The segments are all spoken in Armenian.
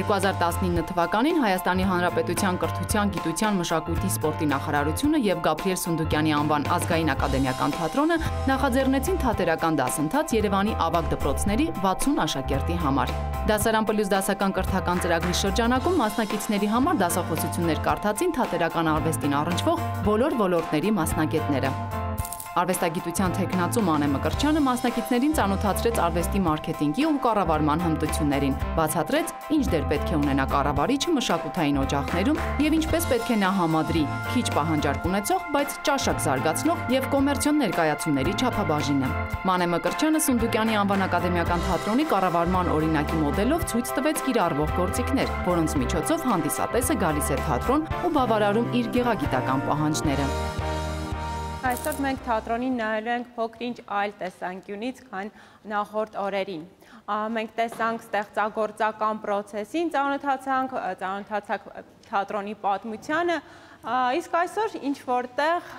2019 թվականին Հայաստանի Հանրապետության կրթության, գիտության, մշակույթի, սպորտի նախարարությունը եւ Գաբրիել Սունդուկյանի անվան ազգային ակադեմիական թատրոնը նախաձեռնեցին թատերական դասընթաց Երևանի ավագ դպրոցների 60 աշակերտի համար։ Դասարան պլյուս դասական կրթական ծրագրի շրջանակում մասնակիցների համար դասախոսություններ կարդացին թատերական արվեստին առնչվող բոլոր ոլորտների մասնագետները։ Արվեստագիտության թեկնածու Մանե Մկրտչյանը մասնակիցներին ծանոթացրեց արվեստի մարքեթինգի ու կառավարման հմտություններին, բացատրեց, ինչ դեր պետք է ունենա կառավարիչը մշակութային օջախներում եւ ինչպես պետք է նա համադրի քիչ պահանջարկ ունեցող, բայց ճաշակ զարգացնող եւ կոմերցիոն ներկայացումների չափաբաժինը։ Մանե Մկրտչյանը Սունդուկյանի անվան ակադեմիական թատրոնի կառավարման օրինակի մոդելով ցույց տվեց կիրառվող գործիքներ, որոնց միջոցով հանդիսատեսը գալիս է թատրոն ու բավարարում իր գեղագիտական պահանջները։ Այսօր մենք թատրոնին նայելու ենք փոքր-ինչ այլ տեսանկյունից, քան նախորդ օրերին։ Մենք տեսանք ստեղծագործական պրոցեսին, ծանոթացանք թատրոնի պատմությանը, իսկ այսօր ինչ-որտեղ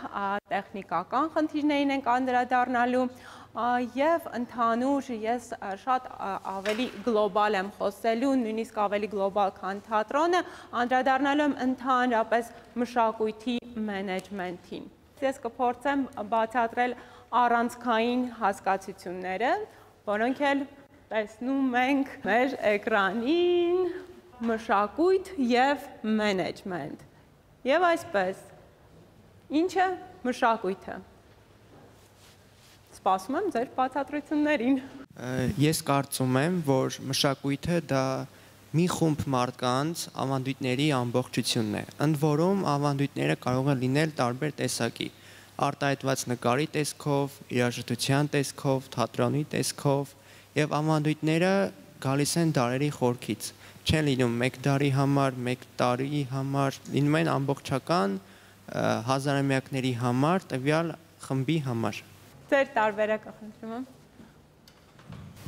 տեխնիկական խնդիրներին ենք անդրադառնալու եւ ընդհանուր ես շատ ավելի գլոբալ եմ խոսելու, նույնիսկ ավելի գլոբալ, քան թատրոնը, անդրադառնալու եմ ընդհանրապես մշակույթի մենեջմենթին։ Ես կփորձեմ բացատրել առանցքային հասկացությունները, որոնք էլ տեսնում ենք մեր էկրանին, մշակույթ եւ մենեջմենթ։ Եվ այսպես, ինչ է մշակույթը։ Սպասում եմ ձեր բացատրություններին։ Ես կարծում եմ, որ մշակույթը դա մի խումբ մարդկանց ավանդույթների ամբողջությունն է, ընդ որում ավանդույթները կարող են լինել տարբեր տեսակի, արտահայտված նկարի տեսքով, երաժշտության տեսքով, թատրոնի տեսքով, եւ ավանդույթները գալիս են դարերի խորքից, չեն լինում մեկ դարի համար, մեկ տարի համար, լինում են ամբողջական հազարամյակների համար, տվյալ խմբի համար։ Ձեր տարբերակը խնդրում եմ։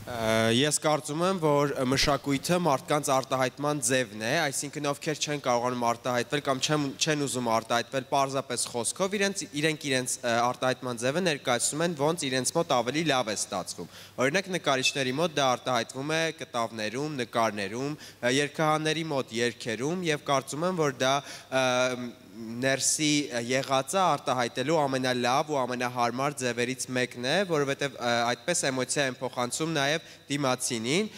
Ես կարծում եմ, որ մշակույթը մարդկանց արտահայտման ձևն է, այսինքն ովքեր չեն կարողանում արտահայտվել կամ չեն ուզում արտահայտվել պարզապես խոսքով, իրենք իրենց արտահայտման ձևը ներկայացնում են, ոնց իրենց մոտ ավելի լավ է ստացվում։ Օրինակ նկարիչների մոտ դա արտահայտվում է կտավներում, նկարներում, երգահանների մոտ երգերում եւ կարծում եմ, որ դա ներսի եղածը արտահայտելու ամենալավ ու ամենահարմար ձևերից մեկն է, որովհետև այդպես էմոցիա են փոխանցում նաև դիմացինին,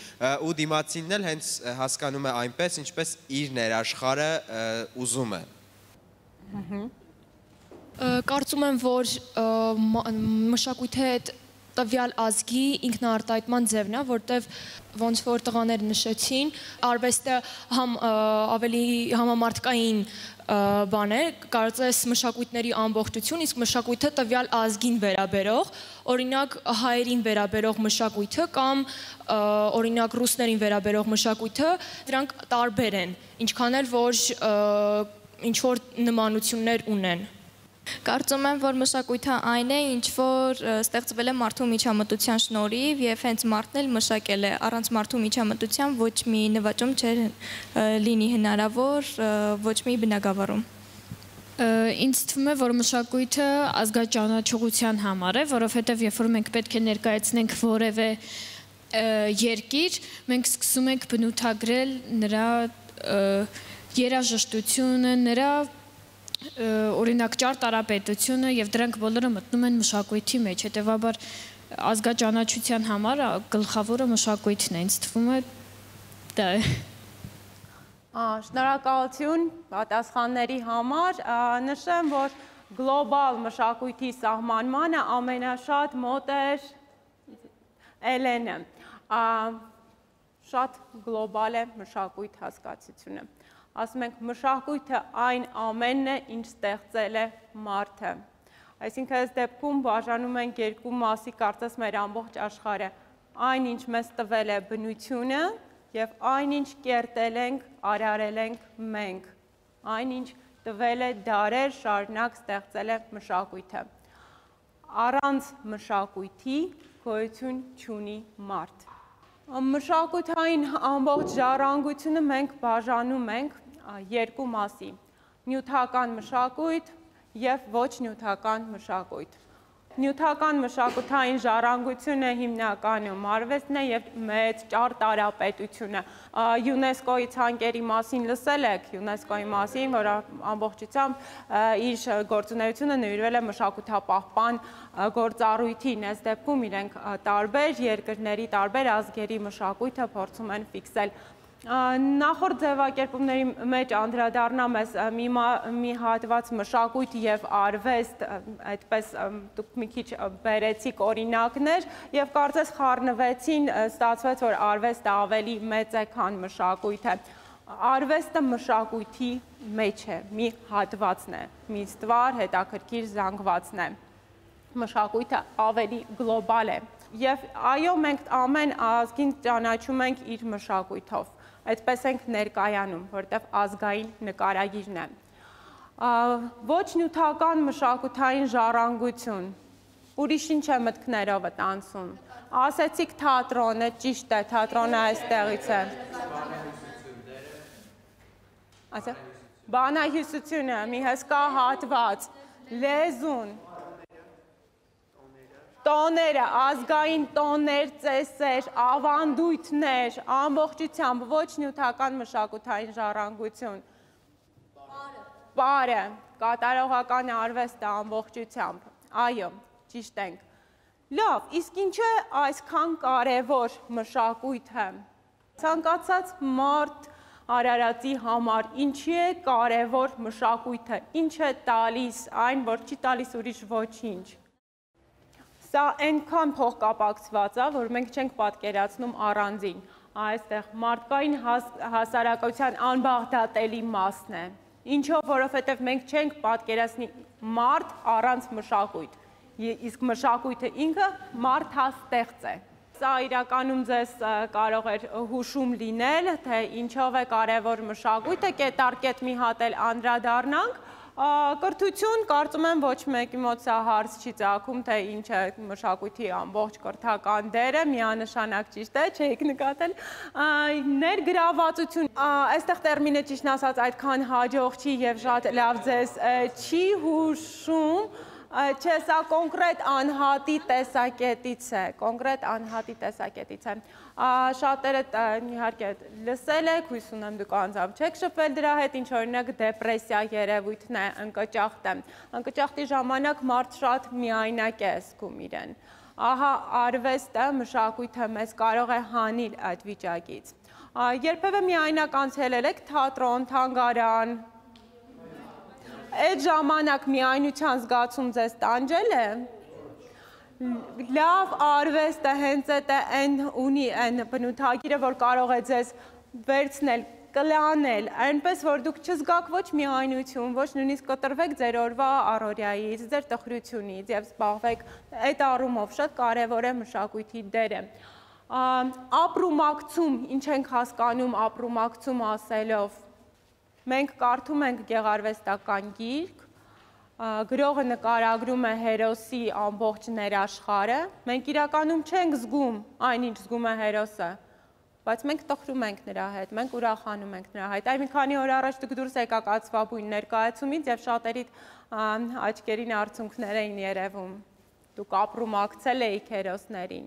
ու դիմացինն էլ հենց հասկանում է այնպես, ինչպես իր ներաշխարը ուզում է։ Կարծում եմ, որ մշակույթի հետ տվյալ ազգի ինքնաարտահայտման ձևն է, որտեղ ոնց որ տղաները նշեցին, արվեստը ավելի համամարտկային բան է, կարծես մշակույթների ամբողջություն, իսկ մշակույթը տվյալ ազգին վերաբերող, օրինակ հայերին վերաբերող մշակույթը կամ օրինակ ռուսներին վերաբերող մշակույթը, դրանք տարբեր են, ինչքան էլ որ ինչ-որ նմանություններ ունեն։ Կարծում եմ, որ մշակույթը այն է, ինչ որ ստեղծվել է մարդու միջամտության շնորհիվ եւ հենց մարդն էլ մշակել է, առանց մարդու միջամտության ոչ մի նվաճում չէր լինի հնարավոր, ոչ մի բնագավառում։ Ինձ թվում է, որ մշակույթը ազգաճանաչողության համար է, որովհետեւ երբ որ մենք պետք է ներկայացնենք որևէ երկիր, մենք սկսում ենք բնութագրել նրա երաժշտությունը, նրա օրինակ ճարտարապետությունը եւ դրանք բոլորը մտնում են մշակույթի մեջ, հետեւաբար ազգաճանաչության համար գլխավորը մշակույթն է, ինձ թվում է դա է։ Շնորհակալություն պատասխանների համար, նշեմ, որ գլոբալ մշակույթի սահմանմանը ամենաշատ մոտ էր Էլենը, շատ գլոբալ է մշակույթ հասկացությունը։ Ասում ենք մշակույթը այն ամենն է, ինչ ստեղծել է մարդը։ Այսինքն այս դեպքում բաժանում ենք երկու մասի, կարծես մեր ամբողջ աշխարհը, այն ինչ մեզ տվել է բնությունը եւ այն ինչ կերտել ենք, արարել ենք մենք, այն ինչ տվել է դարեր շարունակ ստեղծել է մշակույթը։ Առանց մշակույթի գոյություն չունի մարդ։ Մշակութային ամբողջ ժառանգությունը մենք բաժանում ենք երկու մասի՝ նյութական մշակույթ եւ ոչ նյութական մշակույթ։ Նյութական մշակութային ժառանգությունը հիմնականում արվեստն է եւ մեծ ճարտարապետությունը։ ՅՈՒՆԵՍԿՕ-ի ցանկերի մասին լսել եք, ՅՈՒՆԵՍԿՕ-ի մասին, որ ամբողջությամբ իր գործունեությունը նվիրվել է մշակութապահպան գործառույթին։ Այս դեպքում իրենք տարբեր երկրների, տարբեր ազգերի մշակույթը փորձում են ֆիքսել։ Նախորդ ձևակերպումների մեջ անդրադառնամ ես մի հատված մշակույթ եւ արվեստ, այդպես դուք մի քիչ բերեցիք օրինակներ եւ կարծես խառնվեցին, ստացվեց, որ արվեստը ավելի մեծ է, քան մշակույթը։ Արվեստը մշակույթի մեջ է, մի հատվածն է, մի ստվար, հետաքրքիր զանգվածն է։ Մշակույթը ավելի գլոբալ է։ Եվ այո, մենք ամեն ազգին ճանաչում ենք իր մշակույթով։ Այդպես ենք ներկայանում, որտեղ ազգային նկարագիրն է։ Ոչ նյութական մշակութային ժառանգություն, ուրիշ ինչ է մտքներով անցում։ Ասեցիք թատրոնը, ճիշտ է, թատրոնը այստեղից է։ Բանահյուսությունը, մի հսկա հատված, լեզուն, տոները, ազգային տոներ, ծեսեր, ավանդույթներ, ամբողջությամբ ոչ նյութական մշակութային ժառանգություն։ Պարը, կատարողական արվեստը ամբողջությամբ։ Այո, ճիշտ ենք։ Լավ, իսկ ինչ է այսքան կարևոր մշակույթը։ Ցանկացած մարդ Արարատի համար ինչի է կարևոր մշակույթը, ինչ է տալիս այն, որ չի տալիս ուրիշ ոչինչ։ Սա այնքան փոխկապակցված է, որ մենք չենք պատկերացնում առանձին։ Այստեղ մարդկային հասարակության անբաղդատելի մասն է։ Ինչով, որովհետև մենք չենք պատկերացնի մարդ առանց մշակույթ։ Իսկ մշակույթը ինքը մարդաստեղծ է։ Սա իրականում ձեզ կարող էր հուշում լինել, թե ինչով է կարևոր մշակույթը, կետարկետ մի հատ էլ անդրադառնանք։ Կրթություն, կարծում եմ ոչ մեկի մոտ սա հարց չի ծագում, թե ինչ է մշակույթի ամբողջ կրթական դերը, միանշանակ ճիշտ է, չէիք նկատել։ Ներգրավվածություն, այստեղ տերմինը ճիշտն ասած այդքան հաջող չի եւ շատ լավ ձեզ չի հուշում, չէ, սա կոնկրետ անհատի տեսակետից է, կոնկրետ անհատի տեսակետից է։ Շատերը իհարկե լսել եք, հույս ունեմ դուք անձամբ չեք շփվել դրա հետ, ինչ օրինակ դեպրեսիա երևույթն է, ընկճախտը։ Ընկճախտի ժամանակ մարդ շատ միայնակ է զգում իրեն։ Ահա արվեստը, մշակույթը մեզ կարող է հանել այդ վիճակից։ Երբևէ միայնակ անցել եք թատրոն, թանգարան, այդ ժամանակ միայնության զգացում ձեզ տանջել է։ Լավ արվեստը հենց ունի այն բնութագիրը, որ կարող է ձեզ վերցնել, կլանել, այնպես, որ դուք չզգաք ոչ միայնություն, ոչ նույնիսկ կտրվեք ձեր օրվա առօրյայից, ձեր տխրությունից և զբաղվեք այդ առումով, շատ կարևոր է մշակույթի դերը։ Ապրումակցում, ինչ ենք հասկանում ապրումակցում ասելով, մենք կարդում ենք գեղարվեստական գիրք, գրողը նկարագրում է հերոսի ամբողջ ներաշխարհը, մենք իրականում չենք զգում այն, ինչ զգում է հերոսը, բայց մենք տխրում ենք նրա հետ, մենք ուրախանում ենք նրա հետ։ Այ մի քանի օր առաջ դուք դուրս եկաք ածվաբույն ներկայացումից և շատերիդ աչքերին արցունքներ էին երևում։ Դուք ապրումակցել էիք հերոսներին։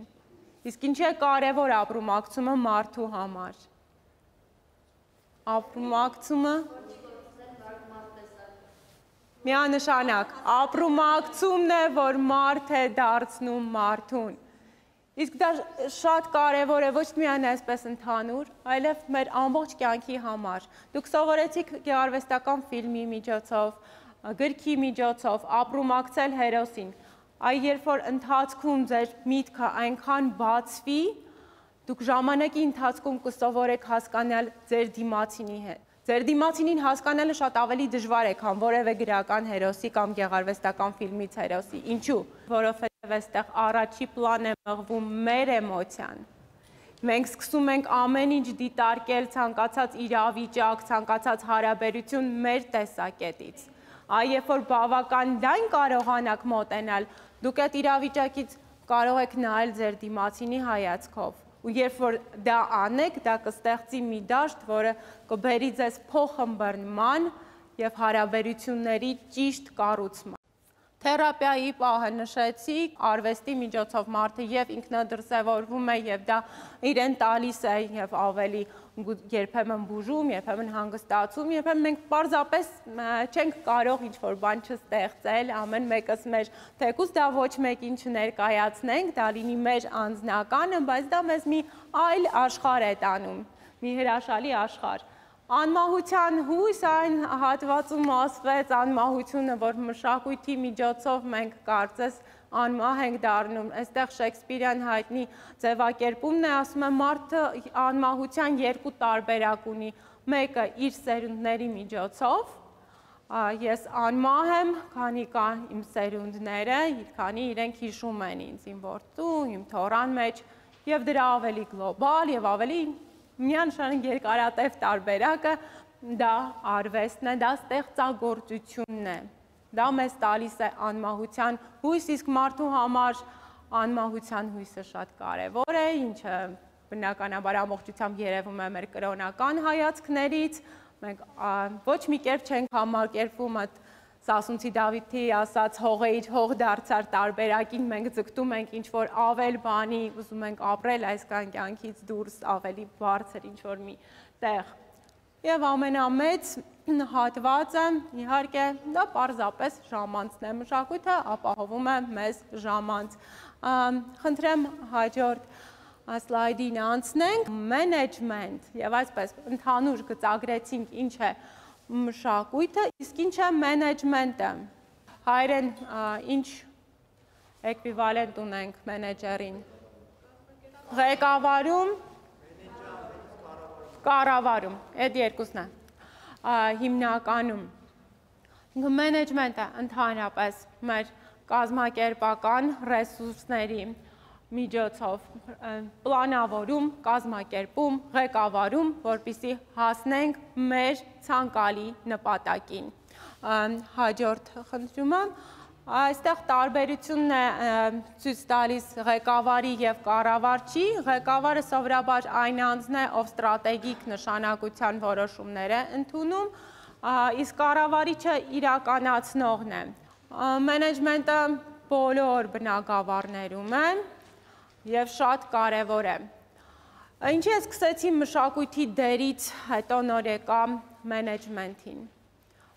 Իսկ ինչ է կարևոր ապրումակցումը մարդու համար։ Ապրումակցումը միանշանակ, ապրումակցումն է, որ մարդ է դարձնում մարդուն։ Իսկ դա շատ կարևոր է ոչ միայն այսպես ընդհանուր, այլև մեր ամբողջ կյանքի համար։ Դուք սովորեցիք գեղարվեստական ֆիլմի միջոցով, գրքի միջոցով, ապրումակցել հերոսին։ Այ երբ որ ընթացքում ձեր միտքը այնքան բացվի, դուք ժամանակի ընթացքում կսովորեք հասկանալ ձեր դիմացինի հետ։ Ձեր դիմացինին հասկանալը շատ ավելի դժվար է, քան որևէ գրական հերոսի կամ գեղարվեստական ֆիլմից հերոսի։ Ինչու՞։ Որովհետև այստեղ առաջի պլան է մղվում մեր էմոցիան։ Մենք սկսում ենք ամեն ինչ դիտարկել ցանկացած իրավիճակ, ցանկացած հարաբերություն մեր տեսակետից։ Այ երբ որ բավական լայն կարողանաք մոտենալ, դուք այդ իրավիճակից կարող եք նայել ձեր դիմացինի հայացքով։ Ու երբ որ դա անեք, դա կստեղծի մի դաշտ, որը կբերի ձեզ փոխըմբռնման և հարաբերությունների ճիշտ կառուցման։ Թերապիայի պահը նշեցի, արվեստի միջոցով մարդը եւ ինքնադրսևորվում է եւ դա իրեն տալիս է եւ ավելի երբեմն բուժում, երբեմն հանգստացում, երբեմն մենք պարզապես չենք կարող ինչ-որ բան չստեղծել, ամեն մեկս մեր թեկուզ դա ոչ մեկին չներկայացնենք, դա լինի մեր անձնականը, բայց դա մեզ մի այլ աշխարհ է տանում, մի հրաշալի աշխարհ։ Անմահության հույս այն հատվածում ասվեց անմահությունը, որ մշակույթի միջոցով մենք կարծես անմահ ենք դառնում։ Այստեղ Շեքսպիրյան հայտնի ձևակերպումն է, ասում է մարդը անմահության երկու տարբերակ ունի։ Մեկը իր սերունդների միջոցով, ես անմահ եմ, քանի կա իմ սերունդները, քանի իրենք հիշում են ինձ, իմ որդու, իմ թոռան մեջ, եւ դրա ավելի գլոբալ եւ ավելի միանշանակ երկարատև տարբերակը դա արվեստն է, դա ստեղծագործությունն է։ Դա մեզ տալիս է անմահության հույս, իսկ մարդու համար անմահության հույսը շատ կարևոր է, ինչը բնականաբար ամբողջությամբ երևում է մեր կրոնական հայացքներից։ Մենք ոչ մի կերպ չենք համակերպվում այդ Սասունցի Դավիթի ասած հողեիր հող դարձար տարբերակին, մենք ձգտում ենք ինչ-որ ավել բանի, ուզում ենք ապրել այսքան կյանքից դուրս ավելի բարձր ինչ-որ մի տեղ։ Եվ ամենամեծ հատվածը, իհարկե, դա պարզապես ժամանցն է, մշակույթը ապահովում է մեզ ժամանց։ Խնդրեմ հաջորդ սլայդին անցնենք, մենեջմենտ, եւ այսպես ընդհանուր գծագրեցինք ինչ է մշակույթը, իսկ ինչ է մենեջմենտը։ Հայերեն ինչ էկվիվալենտ ունենք մենեջերին։ Ղեկավարում, կառավարում, այդ երկուսն է հիմնականում։ Մենեջմենտը ընդհանրապես մեր կազմակերպական ռեսուրսների միջոցով պլանավորում, կազմակերպում, ղեկավարում, որպեսզի հասնենք մեր ցանկալի նպատակին։ Հաջորդ խնդրումը, այստեղ տարբերությունն է ցույց տալիս ղեկավարի եւ կառավարչի։ Ղեկավարը սովորաբար այն անձն է, ով ստրատեգիկ նշանակության որոշումներ է ընդունում, իսկ կառավարիչը իրականացնողն է։ Մենեջմենտը բոլոր բնագավառներում է եւ շատ կարևոր է։ Ինչի ես սկսեցի մշակույթի դերից, հետո նոր եկա մենեջմենթին,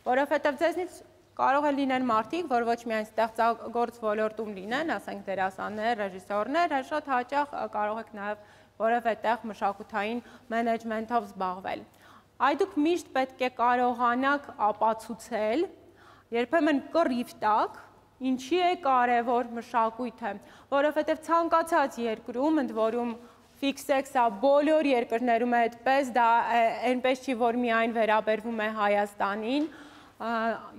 որովհետեւ ձեզնից կարող են լինել մարդիկ, որ ոչ միայն ստեղծագործ ոլորտում լինեն, ասենք դերասաններ, ռեժիսորներ, այլ շատ հաճախ կարող եք նաեւ որևէ տեղ մշակութային մենեջմենթով զբաղվել։ Այդ դուք միշտ պետք է կարողանաք ապացուցել, երբեմն կռիվ տակ, ինչի է կարևոր մշակույթը, որովհետև ցանկացած երկրում, ընդ որում ֆիքսեք սա բոլոր երկրներում է այդպես, դա այնպես չի, որ միայն վերաբերվում է Հայաստանին,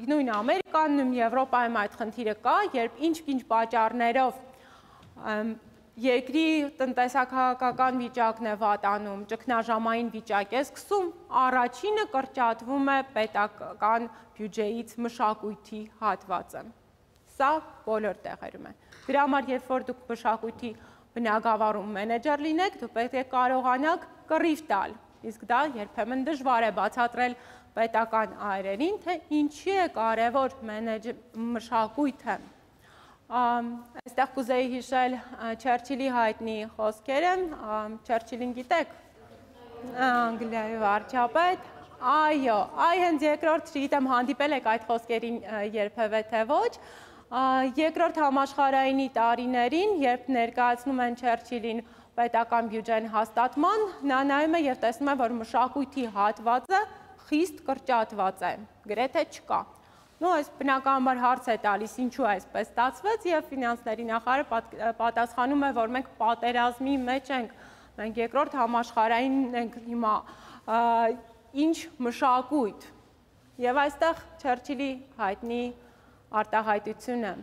նույն Ամերիկանում, Եվրոպայում այդ խնդիրը կա, երբ ինչ-ինչ պատճառներով երկրի տնտեսական վիճակն է վատանում, ճգնաժամային վիճակ է սկսում, առաջինը կրճատվում է պետական բյուջեից մշակույթի հատվածը։ Սա բոլոր տեղերում է։ Դրա համար, երբ որ դուք մշակույթի բնագավառում մենեջեր լինեք, դուք պետք է կարողանաք կռիվ տալ, իսկ դա երբեմն դժվար է բացատրել պետական այրերին, թե ինչի է կարևոր մշակույթը։ Այստեղ կուզեի հիշել Չերչիլի հայտնի խոսքերը, Չերչիլին գիտեք, Անգլիայի վարչապետ, այո, հենց երկրորդ, չգիտեմ հանդիպել եք այդ խոսքերին երբևէ թե ոչ, երկրորդ համաշխարհայինի տարիներին, երբ ներկայացնում են Չերչիլին պետական բյուջեն հաստատման, նա նայում է եւ տեսնում է, որ մշակույթի հատվածը խիստ կրճատված է, գրեթե չկա։ Այս բնականաբար հարց է տալիս, ինչու այսպես ստացվեց եւ ֆինանսների նախարարը պատասխանում է, որ մենք պատերազմի մեջ ենք, մենք երկրորդ համաշխարհային ենք հիմա, ինչ մշակույթ։ Եվ այստեղ Չերչիլի հայտնի արտահայտությունը,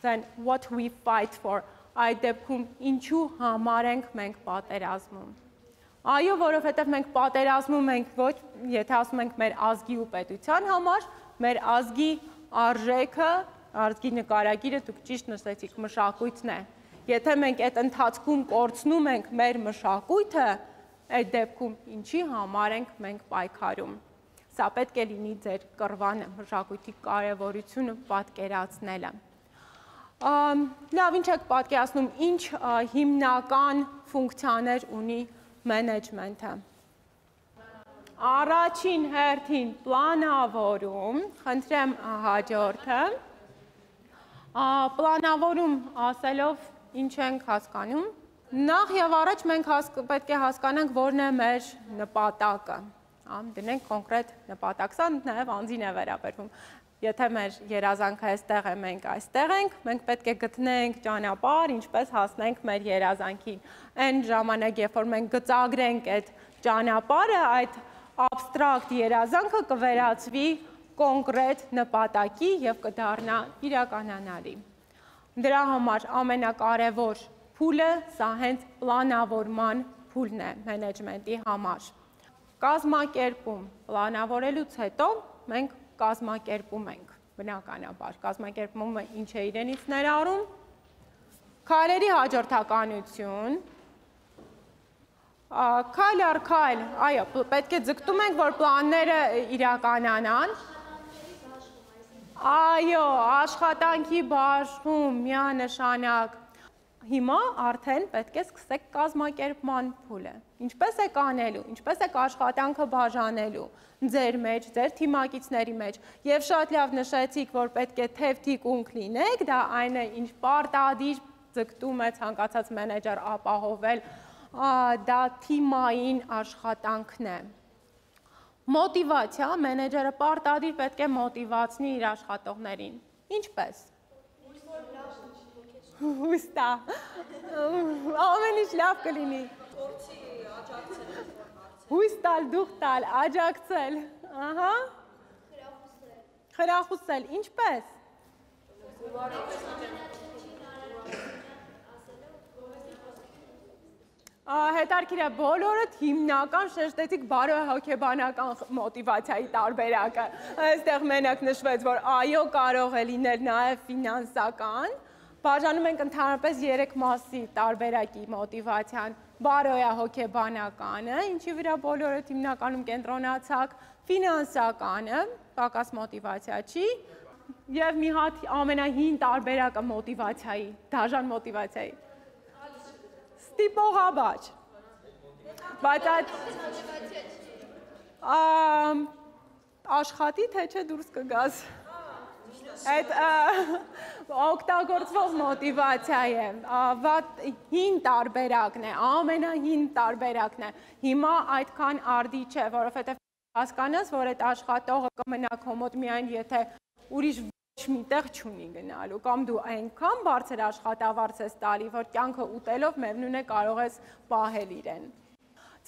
then what we fight for, այդ դեպքում ինչու համար ենք մենք պատերազմում։ Այո, որովհետև մենք պատերազմում ենք ոչ, եթե ասում ենք մեր ազգի ու պետության համար, մեր ազգի արժեքը, ազգի նկարագիրը դուք ճիշտ նշեցիք, մշակույթն է։ Եթե մենք այդ ընթացքում կորցնում ենք մեր մշակույթը, այդ դեպքում ինչի համար ենք մենք պայքարում։ Սա պետք է լինի ձեր կռվանը, մշակույթի կարևորությունը պատկերացնելը։ Լավ, ինչ եք պատկերացնում, ինչ հիմնական ֆունկցիաներ ունի մենեջմենթը։ Առաջին հերթին պլանավորում, խնդրեմ հաջորդը, պլանավորում ասելով ինչ ենք հասկանում, նախ և առաջ մենք պետք է հասկանանք որն է մեր նպատակը, դնենք կոնկրետ նպատակ, սա նաև անձին է վերաբերվում, եթե մեր երազանքը այստեղ է, մենք այստեղ ենք, մենք պետք է գտնենք ճանապարհ, ինչպես հասնենք մեր երազանքին, այն ժամանակ, երբ որ մենք գծագրենք այդ ճանապարհը, այդ abstract երազանքը կվերածվի կոնկրետ նպատակի և կդառնա իրականանալի։ Դրա համար ամենակարևոր փուլը սա հենց պլանավորման փուլն է մենեջմենտի համար։ Կազմակերպում պլանավորելուց հետո մենք կազմակերպում ենք, բնականաբար, կազմակերպումը ինչ է իրենից ներառում, քայլերի հաջորդականություն, քայլ առ քայլ, այո, պետք է ձգտում ենք, որ պլանները իրականանան, այո, աշխատանքի բաշխում, միանշանակ, հիմա արդեն պետք է սկսեք կազմակերպման փուլը, ինչպես եք անելու, ինչպես եք աշխատանքը բաժանելու, ձեր մեջ, ձեր թիմակիցների մեջ, և շատ լավ նշեցիք, որ պետք է թև թիկունք լինեք, դա այն է, ինչ պարտադիր ձգտում է ցանկացած մենեջեր ապահովել, դա թիմային աշխատանքն է։ Մոտիվացիա, մենեջերը պարտադիր պետք է մոտիվացնի իր աշխատողներին։ Ինչպես։ Հույս տա։ Ամեն ինչ լավ կլինի։ Հույս տալ, դուխ տալ, աջակցել։ Ահա։ Խրախուսել, ինչպես։ Հետարքիր է բոլորդ հիմնական շեշտեցիք բարոյահոգեբանական մոտիվացիայի տարբերակը, այստեղ մենակ նշվեց, որ այո կարող է լինել նաև ֆինանսական, բաժանում ենք ընդհանրապես 3 մասի տարբերակի մոտիվացիան, բարոյահոգեբանականը, ինչի վրա բոլորդ հիմնականում կենտրոնացաք, ֆինանսականը, պակաս մոտիվացիա չի, և մի հատ ամենահին տարբերակը մոտիվացիայի, դաժան մոտիվացիայի, ստիպողաբար, բայց այդ աշխատի թե չէ դուրս կգաս, այդ օգտագործվող մոտիվացիա է, հին տարբերակն է, ամենահին տարբերակն է, հիմա այդքան արդի չէ, որովհետև հասկանաս, որ այդ աշխատողը կմնա քո մոտ միայն եթե ուրիշ միտեղ չունի գնալու, կամ դու այնքան բարձր աշխատավարձ ես տալի, որ կյանքը ուտելով մևնուն է կարող ես պահել իրեն։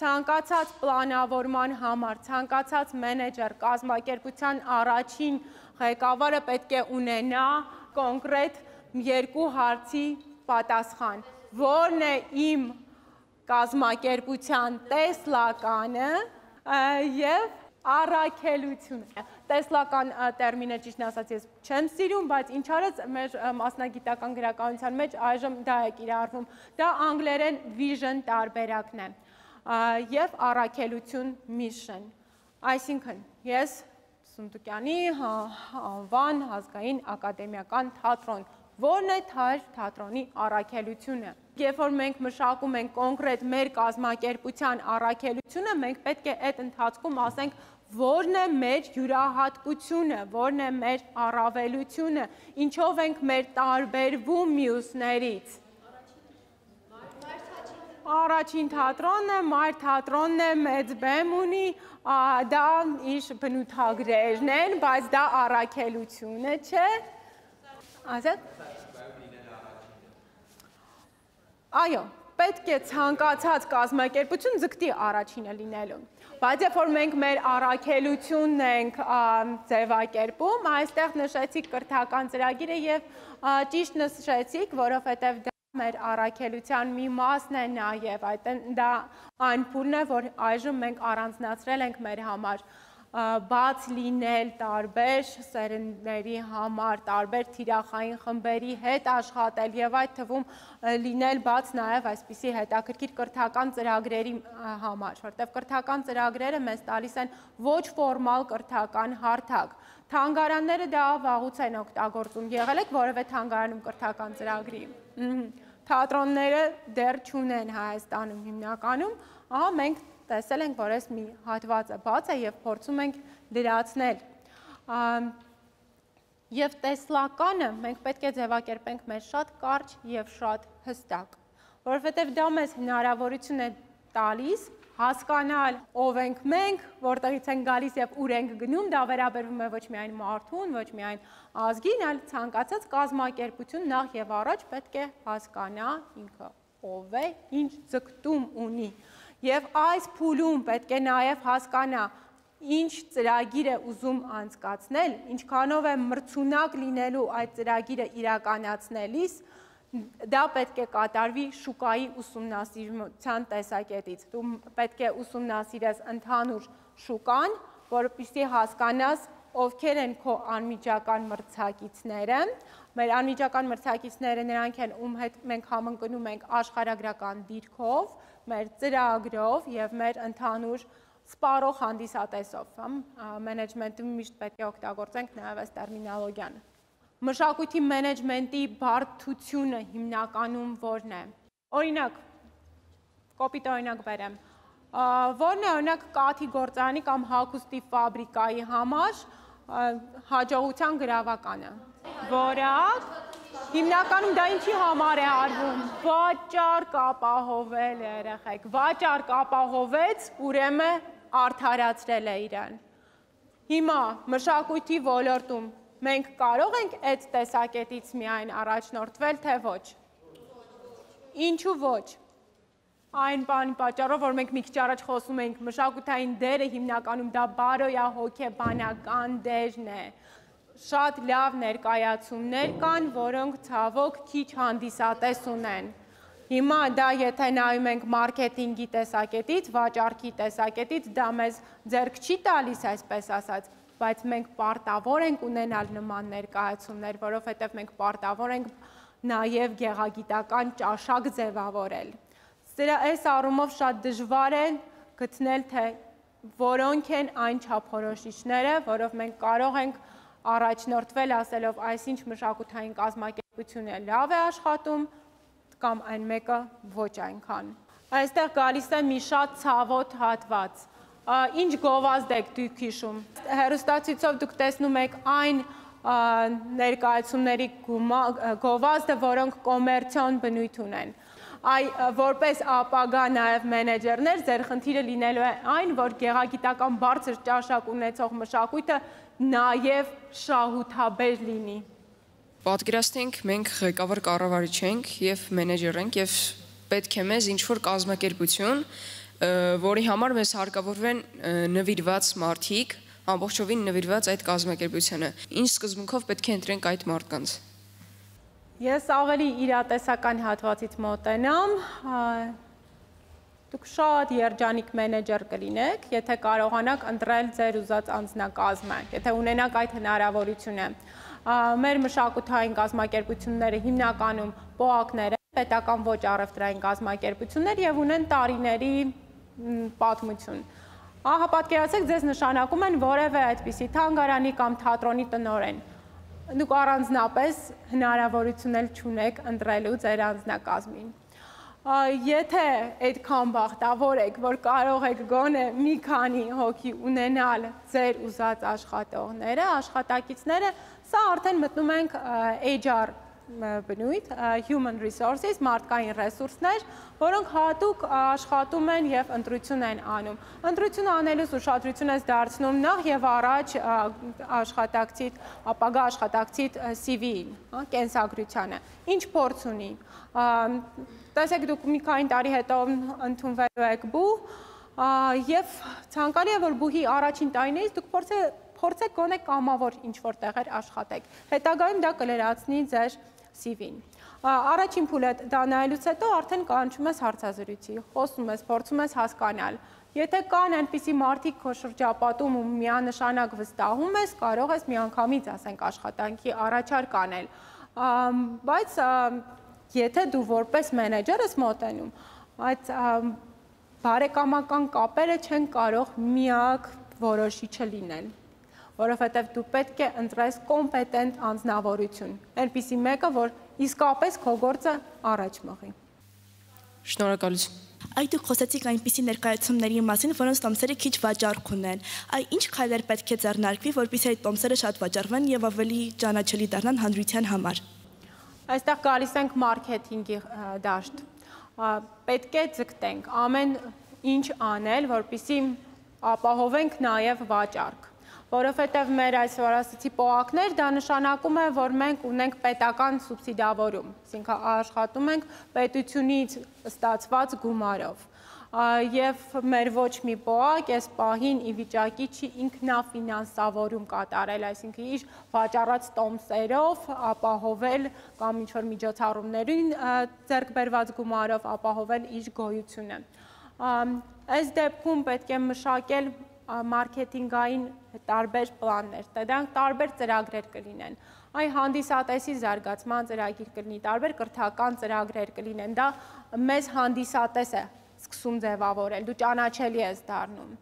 Ցանկացած պլանավորման համար, ցանկացած մենեջեր, կազմակերպության առաջին ղեկավարը պետք է ունենա կոնկրետ 2 հարցի պատասխան, որն է իմ կազմակերպության տեսլականը և առաքելությունը։ Տեսլական տերմինը ճիշտն ասած ես չեմ սիրում, բայց ինչ արեց մեր մասնագիտական գրականության մեջ այժմ դա է կիրառվում, դա անգլերեն vision տարբերակն է և առաքելություն mission, այսինքն ես Սունդուկյանի անվան ազգային ակադեմիական թատրոն, որն է թատրոնի առաքելությունը։ Երբ որ մենք մշակում ենք կոնկրետ մեր կազմակերպության առաքելությունը, մենք պետք է այդ ընթացքում ասենք, որն է մեր յուրահատկությունը, որն է մեր առավելությունը, ինչով ենք մեր տարբերվում մյուսներից։ Առաջին թատրոնն է, մայր թատրոնն է, մեծ բեմ ունի, դա իր բնութագրերն են, բայց դա առաքելությունը չէ։ Ասեք։ Այո, պետք է ցանկացած կազմակերպություն ձգտի առաջինը լինելուն, բայց երբ որ մենք մեր առաքելությունն ենք ձևակերպում, այստեղ նշեցիք կրթական ծրագիրը և ճիշտ նշեցիք, որովհետև դա մեր առաքելության մի մասն է նաև, դա այն փուլն է, որ այժմ մենք առանձնացրել ենք մեր համար, բաց լինել տարբեր սերնդների համար, տարբեր թիրախային խմբերի հետ աշխատել եւ այդ թվում լինել բաց նաեւ այսպիսի հետաքրքիր կրթական ծրագրերի համար, որտեղ կրթական ծրագրերը մեզ տալիս են ոչ ֆորմալ կրթական հարթակ։ Թանգարանները դա վաղուց են օգտագործում, եղել եք որևէ թանգարանում կրթական ծրագրի։ Թատրոնները դեռ չունեն Հայաստանում հիմնականում, մենք տեսել ենք, որ այս մի հատվածը բաց է եւ փորձում ենք լրացնել։ Եվ տեսլականը մենք պետք է ձևակերպենք մեր շատ կարճ եւ շատ հստակ, որովհետեւ դա մեզ հնարավորություն է տալիս հասկանալ ով ենք մենք, որտեղից ենք գալիս եւ ուր ենք գնում, դա վերաբերվում է ոչ միայն մարդուն, ոչ միայն ազգին, այլ ցանկացած կազմակերպություն նախ եւ առաջ պետք է հասկանա ինքը ով է, ինչ ձգտում ունի։ Եվ այս փուլում պետք է նաև հասկանա ինչ ծրագիր է ուզում անցկացնել, ինչքանով է մրցունակ լինելու այդ ծրագիրը իրականացնելիս, դա պետք է կատարվի շուկայի ուսումնասիրության տեսակետից։ Դու պետք է ուսումնասիրես ընդհանուր շուկան, որպեսզի հասկանաս ովքեր են քո անմիջական մրցակիցները։ Մեր անմիջական մրցակիցները նրանք են, ում հետ մենք համընկնում ենք աշխարհագրական դիրքով, մեր ծրագրով եւ մեր ընդհանուր սպառող հանդիսատեսով, մենեջմենտում միշտ պետք է օգտագործենք նաեւ այս տերմինոլոգիան։ Մշակույթի մենեջմենտի բարդությունը հիմնականում որն է։ Օրինակ, կոպիտ օրինակ բերեմ, որն է օրինակ կաթի գործարանի կամ հագուստի ֆաբրիկայի համար հաջողության գրավականը։ Որակ, հիմնականում դա ինչի համար է արվում, վաճառք ապահովել երեխեք, վաճառք ապահովեց, ուրեմն արդարացրել է իրան։ Հիմա մշակույթի ոլորտում մենք կարող ենք այդ տեսակետից միայն առաջնորդվել, թե ոչ։ Ինչու ոչ։ Այն բանի պատճառով, որ մենք մի քիչ առաջ խոսում ենք, մշակութային դերը հիմնականում դա բարոյահոգեբանական դերն է։ Շատ լավ ներկայացումներ կան, որոնք ցավոք քիչ հանդիսատես ունեն։ Հիմա դա եթե նայում ենք մարքեթինգի տեսակետից, վաճառքի տեսակետից, դա մեզ ձեռք չի տալիս, այսպես ասած, բայց մենք պարտավոր ենք ունենալ նման ներկայացումներ, որովհետև մենք պարտավոր ենք նաև գեղագիտական ճաշակ ձևավորել։ Այս առումով շատ դժվար է գտնել, թե որոնք են այն չափորոշիչները, որով մենք կարող ենք առաջնորդվել ասելով այսինչ մշակութային կազմակերպությունը լավ է աշխատում կամ այն մեկը ոչ այնքան։ Այստեղ գալիս է մի շատ ցավոտ հատված։ Ինչ գովազդ եք դուք հիշում։ Հեռուստացույցով դուք տեսնում եք այն ներկայացումների գովազդը, որոնք կոմերցիոն բնույթ ունեն։ Որպես ապագա նաև մենեջերներ, ձեր խնդիրը լինելու է այն, որ գեղագիտական բարձր ճաշակ ունեցող մշակույթը նաև շահութաբեր լինի։ Պատկերացնենք, մենք ղեկավար կառավարիչ ենք եւ մենեջեր ենք եւ պետք է մեզ ինչ-որ կազմակերպություն, որի համար մեզ հարկավորվեն նվիրված մարդիկ, ամբողջովին նվիրված այդ կազմակերպությանը։ Ինչ սկզբունքով պետք է ընտրենք այդ մարդկանց։ Ես ավելի իրատեսական հատվածից մոտենամ, դուք շատ երջանիկ մենեջեր կլինեք, եթե կարողանաք ընտրել ձեր ուզած անձնակազմը, եթե ունենաք այդ հնարավորությունը։ Մեր մշակութային կազմակերպությունները հիմնականում ՊՕԱԿ-ներ են, պետական ոչ առևտրային կազմակերպություններ եւ ունեն տարիների պատմություն։ Ահա պատկերացրեք, ձեզ նշանակում են որևէ այդպիսի թանգարանի կամ թատրոնի տնօրեն։ Դուք առանձնապես հնարավորություն էլ չունեք ընտրելու ձեր անձնակազմին։ Եթե այդքան բախտավոր եք, որ կարող եք գոնե մի քանի հոգի ունենալ ձեր ուզած աշխատողները, աշխատակիցները, սա արդեն մտնում ենք HR բնույթ, human resources, մարդկային ռեսուրսներ, որոնք հատուկ աշխատում են եւ ընտրություն են անում։ Ընտրություն անելուց ուշադրություն ես դարձնում նախ եւ առաջ աշխատակցիդ, ապագա աշխատակցիդ CV-ին, կենսագրությանը։ Ինչ փորձ ունի։ Տեսեք, դուք մի քանի տարի հետո ընդունվելու եք բուհ եւ ցանկալի է, որ բուհի առաջին տարիներից դուք փորձեք գոնե կամավոր ինչ-որ տեղեր աշխատեք։ Հետագայում դա կլրացնի ձեր CV-ին։ Առաջին փուլը դա նայելուց հետո արդեն կանչում ես հարցազրույցի, խոսում ես, փորձում ես հասկանալ։ Եթե կան այնպիսի մարդիկ քո շրջապատում ու միանշանակ վստահում ես, կարող ես միանգամից, ասենք, աշխատանքի առաջարկ անել։ Բայց եթե դու որպես մենեջեր ես մոտենում, այդ բարեկամական կապերը չեն կարող միակ որոշիչը լինել, որովհետև դու պետք է ընտրես կոմպետենտ անձնավորություն, այնպիսի մեկը, որ իսկապես քո գործը առաջ մղի։ Շնորհակալություն։ Այդ դուք խոսեցիք այնպիսի ներկայացումների մասին, որոնց տոմսերը քիչ վաճառք ունեն։ Ինչ քայլեր պետք է ձեռնարկվի, որպեսզի այդ տոմսերը շատ վաճառվեն եւ ավելի ճանաչելի դառնան հանրության համար։ Այստեղ գալիս ենք մարքեթինգի դաշտ։ Պետք է ձգտենք ամեն ինչ անել, որպեսզի ապահովենք նաև վաճառք, որովհետև մեր այսօր ասացի պոակներ, դա նշանակում է, որ մենք ունենք պետական սուբսիդավորում, այսինքն աշխատում ենք պետությունից ստացված գումարով, եւ մեր ոչ մի պոակ այս պահին ի վիճակի չի ինքնաֆինանսավորում կատարել, այսինքն իր վաճառած տոմսերով ապահովել կամ ինչ-որ միջոցառումներին ձեռք բերված գումարով ապահովել իր գոյությունը։ Այս դեպքում պետք է մշակել մարքեթինգային տարբեր պլաններ, դրանք տարբեր ծրագրեր կլինեն։ Այ հանդիսատեսի զարգացման ծրագիր կլինի, տարբեր կրթական ծրագրեր կլինեն, դա մեզ հանդիսատես է սկսում ձևավորել, դու ճանաչելի ես դառնում։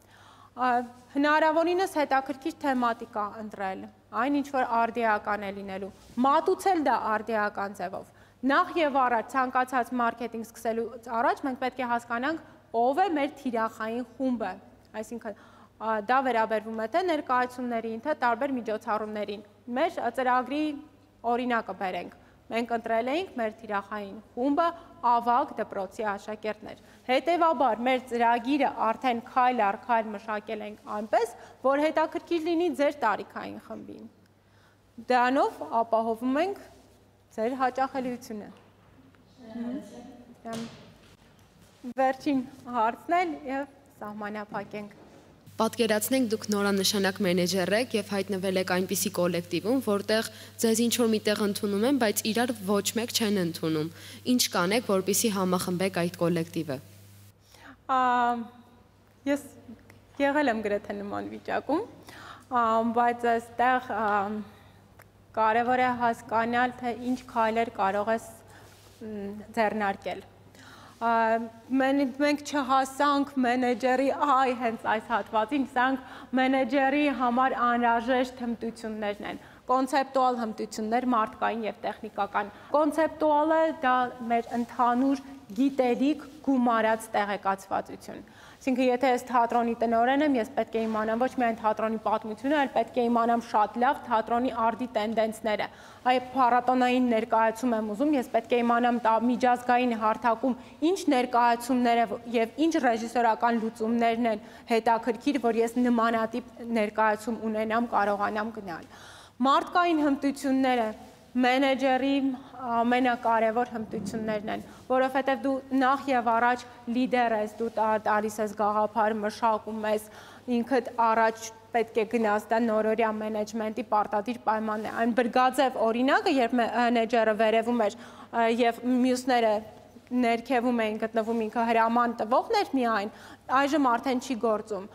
Հնարավորինս հետաքրքիր թեմատիկա ընտրել, այն ինչ որ արդիական է լինելու, մատուցել դա արդիական ձևով։ Նախ եւ առաջ ցանկացած մարքեթինգ սկսելուց առաջ մենք պետք է հասկանանք ով է մեր թիրախային խումբը, այսինքն դա վերաբերվում է թե ներկայացումներին, թե տարբեր միջոցառումներին։ Մեր ծրագրի օրինակը բերենք։ Մենք ընտրել էինք մեր թիրախային խումբը ավագ դպրոցի աշակերտներ։ Հետևաբար մեր ծրագիրը արդեն քայլ առ քայլ մշակել ենք այնպես, որ հետաքրքիր լինի ձեր տարիքային խմբին։ Դրանով ապահովում ենք ձեր հաճախելիությունը։ Վերջին հարցն էլ եւ սահմանափակենք։ Պատկերացնենք դուք նորանշանակ մենեջեր եք եւ հայտնվել եք այնպիսի կոլեկտիվում, որտեղ ձեզ ինչ-որ միտեղ ընդունում են, բայց իրար ոչ մեկ չեն ընդունում։ Ինչ կանեք, որպեսզի համախմբեք այդ կոլեկտիվը։ Ես եղել եմ գրեթե նման վիճակում, բայց այստեղ կարևոր է հասկանալ, թե ինչ քայլեր կարող ես ձեռնարկել։ Մենք չհասանք մենեջերի հենց այս հատվածին, սրանք մենեջերի համար անհրաժեշտ հմտություններն են, կոնցեպտուալ հմտություններ, մարդկային և տեխնիկական։ Կոնցեպտուալը դա մեր ընդհանուր գիտելիք գումարած տեղեկացվածություն։ Այսինքն, եթե ես թատրոնի տնօրեն եմ, ես պետք է իմանամ ոչ միայն թատրոնի պատմությունը, այլ պետք է իմանամ շատ լավ թատրոնի արդի տենդենսները։ Այ փառատոնային ներկայացում եմ ուզում, ես պետք է իմանամ միջազգային հարթակում ինչ ներկայացումները եւ ինչ ռեժիսորական լուծումներն են հետաքրքիր, որ ես նմանատիպ ներկայացում ունենամ, կարողանամ գնալ։ Մարդկային հմտությունները մենեջերի ամենակարևոր հմտություններն են, որովհետև դու նախ եւ առաջ լիդեր ես, դու տալիս ես գաղափար, մշակում ես, ինքդ առաջ պետք է գնաս, դա նորորյա մենեջմենտի պարտադիր պայմանն է։ Այն բրգաձև օրինակը, երբ մենեջերը վերևում էր եւ մյուսները ներքևում էին գտնվում, ինքը հրաման տվողն էր միայն, այժմ արդեն չի գործում։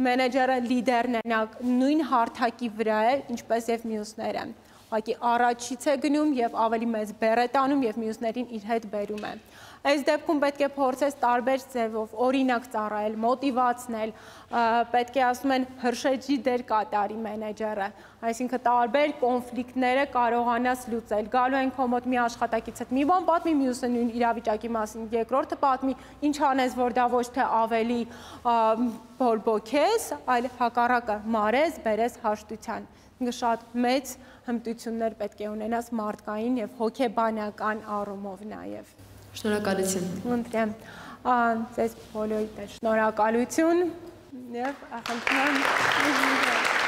Մենեջերը լիդերն է, նույն հարթակի վրա է, ինչպես եւ մյուսները։ Ուղղակի առաջից է գնում եւ ավելի մեծ բեռ է տանում եւ մյուսներին իր հետ բերում է։ Այս դեպքում պետք է փորձես տարբեր ձևով օրինակ ծառայել, մոտիվացնել, պետք է ասում են հրշեջի դեր կատարի մենեջերը, այսինքն տարբեր կոնֆլիկտները կարողանաս լուծել։ Գալու են քո մոտ մի աշխատակիցդ մի բան պատմի, մյուսը նույն իրավիճակի մասին երկրորդը պատմի, ինչ անես, որ դա ոչ թե ավելի բորբոքես, այլ հակառակը մարես, բերես հաշտության։ Շատ մեծ հմտություններ պետք է ունենաս մարդկային եւ հոգեբանական առումով նաեւ։ Շնորհակալություն։ Ընտրեմ ձեզ բոլորիդ շնորհակալություն եւ ախնդրեմ